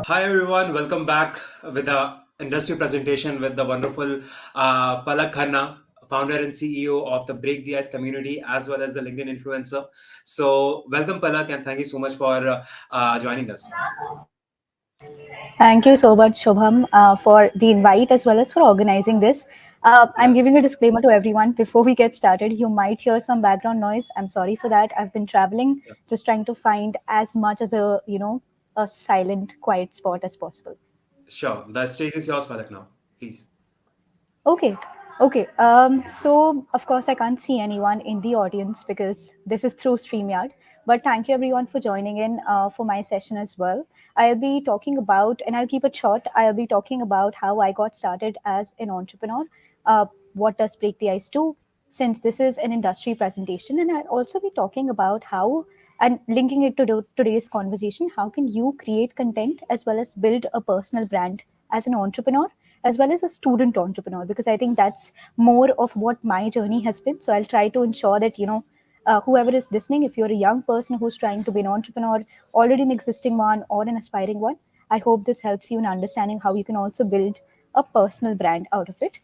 Hi everyone, welcome back with the industry presentation with the wonderful Palakh Khanna, founder and CEO of the Break the Ice community as well as the LinkedIn influencer. So, welcome Palakh and thank you so much for joining us. Thank you so much, Shobham, for the invite as well as for organizing this. I'm Yeah, giving a disclaimer to everyone before we get started. You might hear some background noise. I'm sorry for that. I've been traveling, yeah, just trying to find as much as a silent, quiet spot as possible. sure. The stage is yours, Palakh, now. Please. Okay. Okay. So, of course, I can't see anyone in the audience because this is through StreamYard. But thank you, everyone, for joining in for my session as well. I'll be talking about, and I'll keep it short, I'll be talking about how I got started as an entrepreneur. What does Break the Ice do? Since this is an industry presentation, and I'll also be talking about how, and linking it to today's conversation, how can you create content as well as build a personal brand as an entrepreneur as well as a student entrepreneur, because I think that's more of what my journey has been. So I'll try to ensure that whoever is listening, if you're a young person who's trying to be an entrepreneur, already an existing one or an aspiring one, I hope this helps you in understanding how you can also build a personal brand out of it.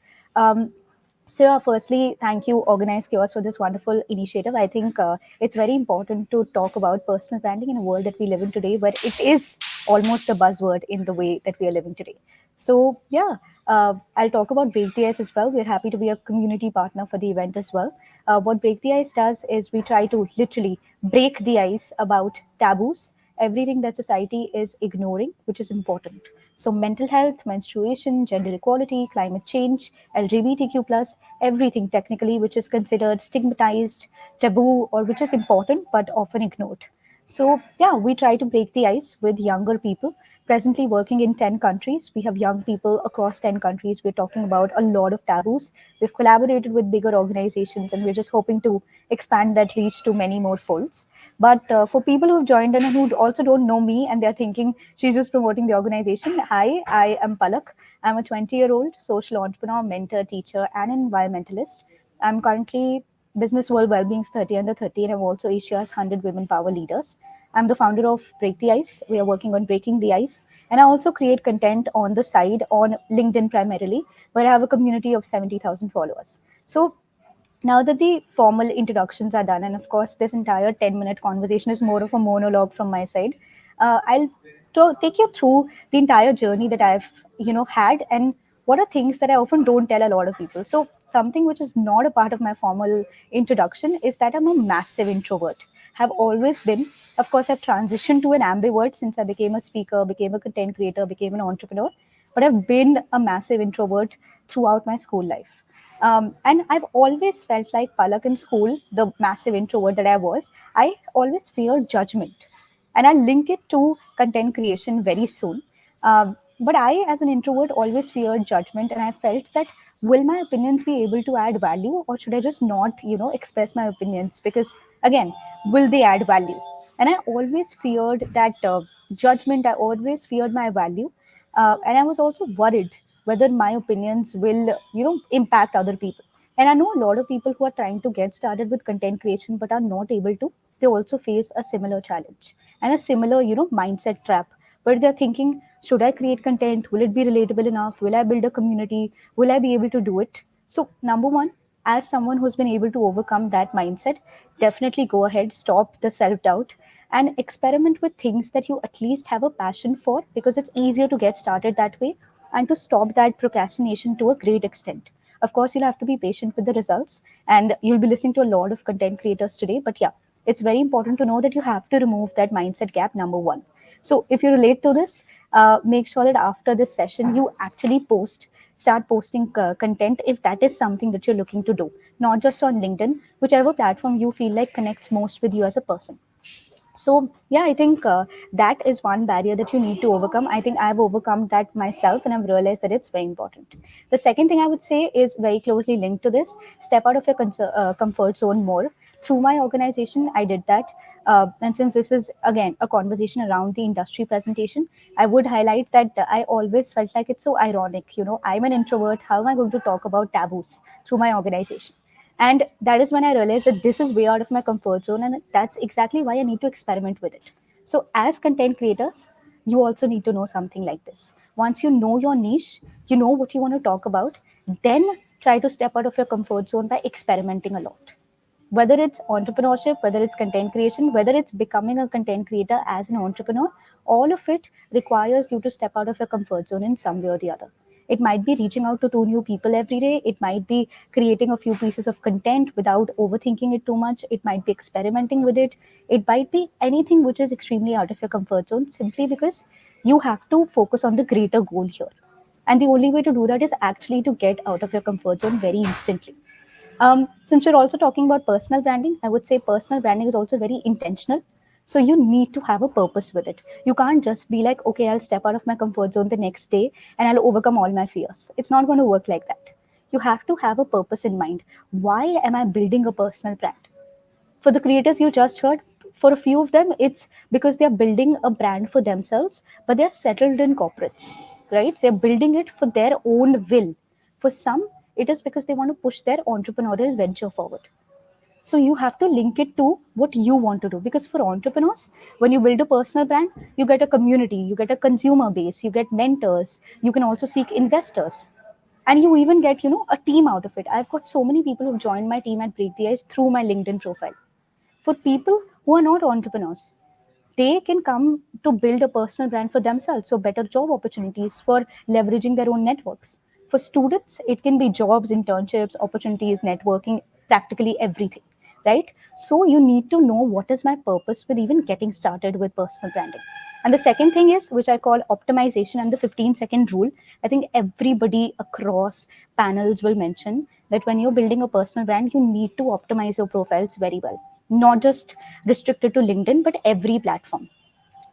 So, firstly, thank you, Organized Chaos, for this wonderful initiative. I think it's very important to talk about personal branding in a world that we live in today, where it is almost a buzzword in the way that we are living today. So, yeah, I'll talk about Break the Ice as well. We're happy to be a community partner for the event as well. What Break the Ice does is we try to literally break the ice about taboos, everything that society is ignoring, which is important. So, mental health, menstruation, gender equality, climate change, LGBTQ, everything technically which is considered stigmatized, taboo, or which is important but often ignored. So, yeah, we try to break the ice with younger people. Presently working in 10 countries. We have young people across 10 countries. We're talking about a lot of taboos. We've collaborated with bigger organizations and we're just hoping to expand that reach to many more folds. But for people who've joined in and who also don't know me and they're thinking she's just promoting the organization, hi, I am Palak. I'm a 20-year-old social entrepreneur, mentor, teacher, and environmentalist. I'm currently Business World Wellbeing's 30 Under 30, and I'm also Asia's 100 Women Power Leaders. I'm the founder of Break the Ice. We are working on breaking the ice. And I also create content on the side on LinkedIn primarily, where I have a community of 70,000 followers. So now that the formal introductions are done, and of course, this entire 10-minute conversation is more of a monologue from my side, I'll take you through the entire journey that I've had, and what are things that I often don't tell a lot of people. So something which is not a part of my formal introduction is that I'm a massive introvert. Have always been. Of course, I've transitioned to an ambivert since I became a speaker, became a content creator, became an entrepreneur. But I've been a massive introvert throughout my school life. And I've always felt like Palak in school, the massive introvert that I was, I always feared judgment. And I'll link it to content creation very soon. But I, as an introvert, always feared judgment, and I felt that will my opinions be able to add value, or should I just not, express my opinions? Because again, will they add value? And I always feared that judgment. I always feared my value, and I was also worried whether my opinions will, impact other people. And I know a lot of people who are trying to get started with content creation but are not able to. They also face a similar challenge and a similar, mindset trap where they're thinking, should I create content? Will it be relatable enough? Will I build a community? Will I be able to do it? So, number one, as someone who's been able to overcome that mindset, definitely go ahead, stop the self doubt, and experiment with things that you at least have a passion for, because it's easier to get started that way and to stop that procrastination to a great extent. Of course, you'll have to be patient with the results, and you'll be listening to a lot of content creators today. But yeah, it's very important to know that you have to remove that mindset gap, number one. So if you relate to this, make sure that after this session, you actually start posting content if that is something that you're looking to do, not just on LinkedIn, whichever platform you feel like connects most with you as a person. So yeah, I think that is one barrier that you need to overcome. I think I've overcome that myself, and I've realized that it's very important. The second thing I would say is very closely linked to this: step out of your comfort zone more. Through my organization, I did that. And since this is again a conversation around the industry presentation, I would highlight that I always felt like it's so ironic. I'm an introvert, how am I going to talk about taboos through my organization? And that is when I realized that this is way out of my comfort zone, and that's exactly why I need to experiment with it. So, as content creators, you also need to know something like this. Once you know your niche, you know what you want to talk about, then try to step out of your comfort zone by experimenting a lot. Whether it's entrepreneurship, whether it's content creation, whether it's becoming a content creator as an entrepreneur, all of it requires you to step out of your comfort zone in some way or the other. It might be reaching out to two new people every day. It might be creating a few pieces of content without overthinking it too much. It might be experimenting with it. It might be anything which is extremely out of your comfort zone, simply because you have to focus on the greater goal here. And the only way to do that is actually to get out of your comfort zone very instantly. Since we're also talking about personal branding, I would say personal branding is also very intentional. So you need to have a purpose with it. You can't just be like, okay, I'll step out of my comfort zone the next day and I'll overcome all my fears. It's not going to work like that. You have to have a purpose in mind. Why am I building a personal brand? For the creators you just heard, for a few of them, it's because they're building a brand for themselves, but they're settled in corporates, right? They're building it for their own will. For some, it is because they want to push their entrepreneurial venture forward. So you have to link it to what you want to do. Because for entrepreneurs, when you build a personal brand, you get a community, you get a consumer base, you get mentors, you can also seek investors. And you even get, a team out of it. I've got so many people who've joined my team at Break the Ice through my LinkedIn profile. For people who are not entrepreneurs, they can come to build a personal brand for themselves. So, better job opportunities for leveraging their own networks. For students, it can be jobs, internships, opportunities, networking, practically everything, right? So, you need to know what is my purpose with even getting started with personal branding. And the second thing is, which I call optimization and the 15-second rule. I think everybody across panels will mention that when you're building a personal brand, you need to optimize your profiles very well, not just restricted to LinkedIn, but every platform.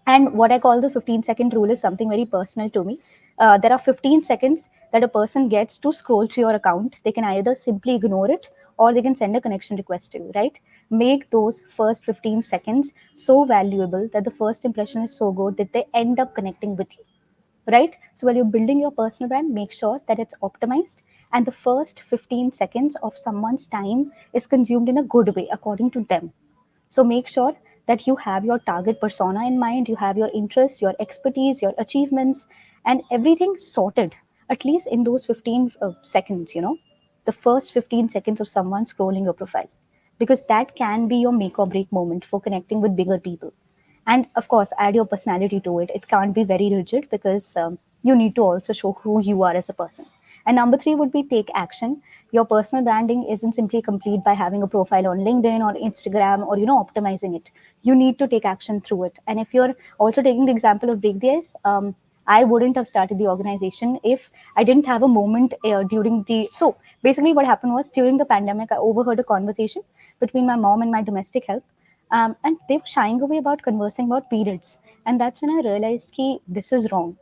And what I call the 15-second rule is something very personal to me. There are 15 seconds that a person gets to scroll through your account. They can either simply ignore it or they can send a connection request to you, right? Make those first 15 seconds so valuable that the first impression is so good that they end up connecting with you, right? So while you're building your personal brand, make sure that it's optimized and the first 15 seconds of someone's time is consumed in a good way according to them. So make sure that you have your target persona in mind, you have your interests, your expertise, your achievements, and everything sorted, at least in those 15 seconds, the first 15 seconds of someone scrolling your profile. Because that can be your make or break moment for connecting with bigger people. And of course, add your personality to it. It can't be very rigid because you need to also show who you are as a person. And number three would be take action. Your personal branding isn't simply complete by having a profile on LinkedIn or Instagram or optimizing it. You need to take action through it. And if you're also taking the example of Break the Ice, I wouldn't have started the organization if I didn't have a moment during the. So basically, what happened was during the pandemic, I overheard a conversation between my mom and my domestic help, and they were shying away about conversing about periods. And that's when I realized that this is wrong.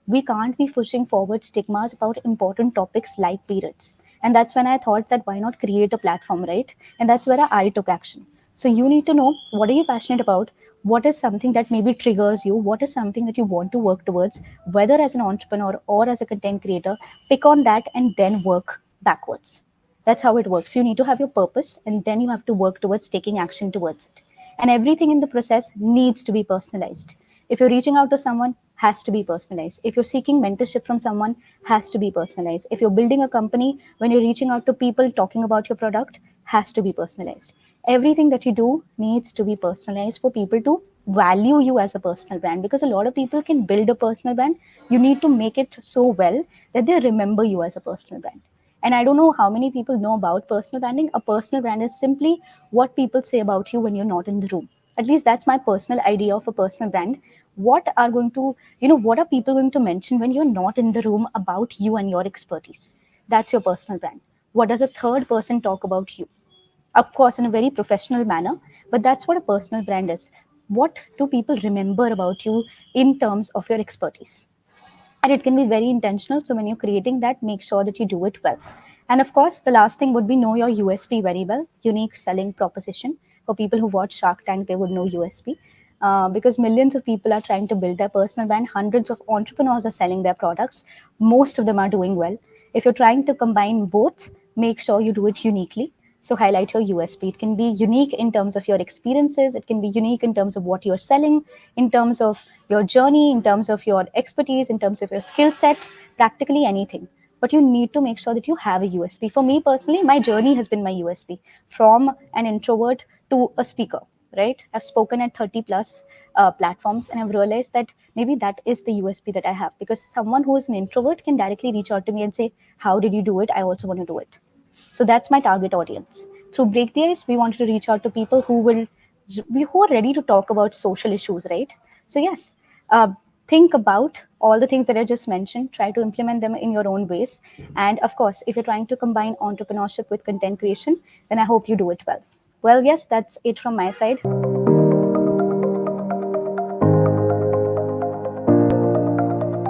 We can't be pushing forward stigmas about important topics like periods. And that's when I thought that why not create a platform, right? And that's where I took action. So you need to know what are you passionate about, what is something that maybe triggers you, what is something that you want to work towards, whether as an entrepreneur or as a content creator, pick on that and then work backwards. That's how it works. You need to have your purpose and then you have to work towards taking action towards it. And everything in the process needs to be personalized. If you're reaching out to someone, has to be personalized. If you're seeking mentorship from someone, has to be personalized. If you're building a company, when you're reaching out to people talking about your product, has to be personalized. Everything that you do needs to be personalized for people to value you as a personal brand, because a lot of people can build a personal brand. You need to make it so well that they remember you as a personal brand. And I don't know how many people know about personal branding. A personal brand is simply what people say about you when you're not in the room. At least that's my personal idea of a personal brand. What are people going to mention when you're not in the room about you and your expertise? That's your personal brand. What does a third person talk about you? Of course, in a very professional manner, but that's what a personal brand is. What do people remember about you in terms of your expertise? And it can be very intentional. So when you're creating that, make sure that you do it well. And of course, the last thing would be know your USP very well, unique selling proposition. For people who watch Shark Tank, they would know USP. Because millions of people are trying to build their personal brand, hundreds of entrepreneurs are selling their products, most of them are doing well. If you're trying to combine both, make sure you do it uniquely. So highlight your USP. It can be unique in terms of your experiences, it can be unique in terms of what you're selling, in terms of your journey, in terms of your expertise, in terms of your skill set, practically anything. But you need to make sure that you have a USP. For me personally, my journey has been my USP, from an introvert to a speaker, right? I've spoken at 30 plus platforms, and I've realized that maybe that is the USP that I have, because someone who is an introvert can directly reach out to me and say, how did you do it? I also want to do it. So that's my target audience. Through Break the Ice, we wanted to reach out to people who are ready to talk about social issues, right? So yes, uh, think about all the things that I just mentioned. Try to implement them in your own ways. And of course, if you're trying to combine entrepreneurship with content creation, then I hope you do it well. Well, yes, that's it from my side.